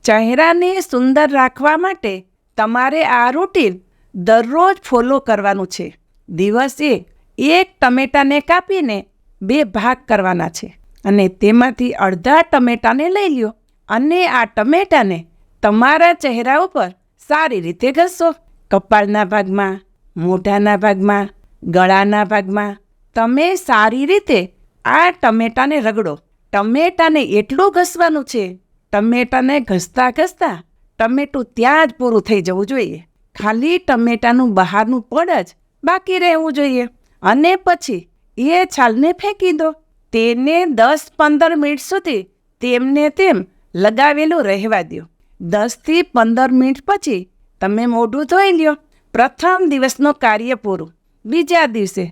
ચહેરાને સુંદર રાખવા માટે તમારે આ રૂટીન દરરોજ ફોલો કરવાનું છે. દિવસે એક ટમેટાને કાપીને 2 ભાગ કરવાના છે અને તેમાંથી અડધા ટમેટાને લઈ લ્યો અને આ ટમેટાને તમારા ચહેરા ઉપર સારી રીતે ઘસો. કપાળના ભાગમાં, મોઢાના ભાગમાં, ગળાના ભાગમાં તમે સારી રીતે આ ટમેટાને રગડો. ટમેટાને એટલું ઘસવાનું છે, ટમેટાને ઘસતા ઘસતા ટમેટું ત્યાં જ પૂરું થઈ જવું જોઈએ. ખાલી ટમેટાનું બહારનું પડ જ બાકી રહેવું જોઈએ અને પછી એ છાલને ફેંકી દો. તેને 10-15 મિનિટ સુધી તેમને તેમ લગાવેલું રહેવા દો. 10થી 15 મિનિટ પછી તમે મોઢું ધોઈ લ્યો. પ્રથમ દિવસનો કાર્ય પૂરું. બીજા દિવસે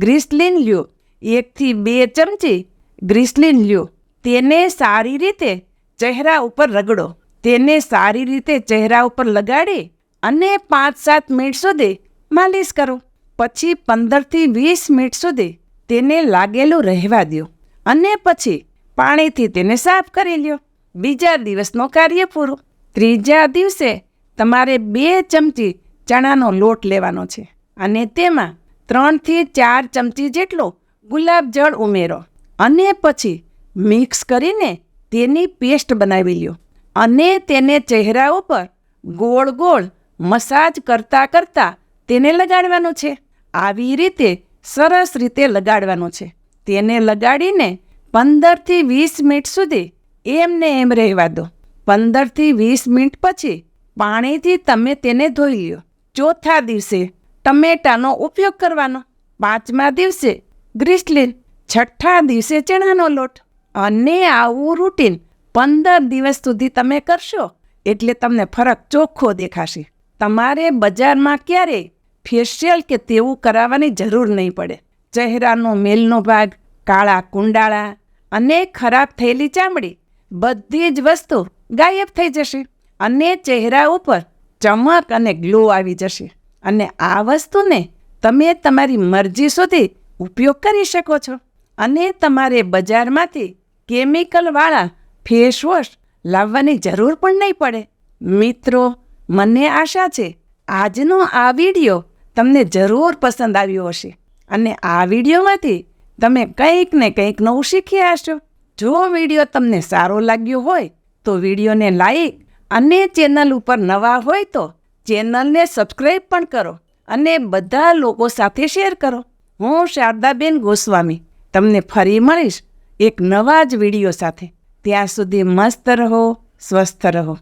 ગ્રીસલીન લ્યો. 1 થી 2 ચમચી ગ્રીસલીન લ્યો. તેને સારી રીતે ચહેરા ઉપર રગડો. તેને સારી રીતે ચહેરા ઉપર લગાડી અને 5-7 મિનિટ સુધી માલિશ કરો. પછી 15 થી 20 મિનિટ સુધી તેને લાગેલું રહેવા દો અને પછી પાણીથી તેને સાફ કરી લ્યો. બીજા દિવસનો કાર્ય પૂરું. ત્રીજા દિવસે તમારે 2 ચમચી ચણાનો લોટ લેવાનો છે અને તેમાં 3 થી 4 ચમચી જેટલો ગુલાબજળ ઉમેરો અને પછી મિક્સ કરીને તેની પેસ્ટ બનાવી લ્યો અને તેને ચહેરા ઉપર ગોળ ગોળ મસાજ કરતાં કરતાં તેને લગાડવાનું છે. આવી રીતે સરસ રીતે લગાડવાનું છે. તેને લગાડીને 15 થી 20 મિનિટ સુધી એમને એમ રહેવા દો. 15 થી 20 મિનિટ પછી પાણીથી તમે તેને ધોઈ લ્યો. ચોથા દિવસે ટમેટાનો ઉપયોગ કરવાનો. 5મા દિવસે ગ્રીસલીન, 6ઠ્ઠા દિવસે ચણાનો લોટ. અને આવું રૂટીન 15 દિવસ સુધી તમે કરશો એટલે તમને ફરક ચોખ્ખો દેખાશે. તમારે બજારમાં ક્યારેય ફેશિયલ કે તેવું કરાવવાની જરૂર નહીં પડે. ચહેરાનો મેલનો ભાગ, કાળા કુંડાળા અને ખરાબ થયેલી ચામડી બધી જ વસ્તુ ગાયબ થઈ જશે અને ચહેરા ઉપર ચમક અને ગ્લો આવી જશે. અને આ વસ્તુને તમે તમારી મરજી સુધી ઉપયોગ કરી શકો છો અને તમારે બજારમાંથી કેમિકલવાળા ફેસવોશ લાવવાની જરૂર પણ નહીં પડે. મિત્રો, મને આશા છે આજનો આ વિડીયો તમને જરૂર પસંદ આવ્યો હશે અને આ વિડીયોમાંથી તમે કંઈક ને કંઈક નવું શીખ્યા હશો. જો વિડીયો તમને સારો લાગ્યો હોય તો વિડીયોને લાઈક અને ચેનલ ઉપર નવા હોય તો ચેનલને સબસ્ક્રાઈબ પણ કરો અને બધા લોકો સાથે શેર કરો. હું શારદાબેન ગોસ્વામી તમને ફરી મળીશ એક નવા જ વિડીયો સાથે. ત્યાં સુધી મસ્ત રહો, સ્વસ્થ રહો.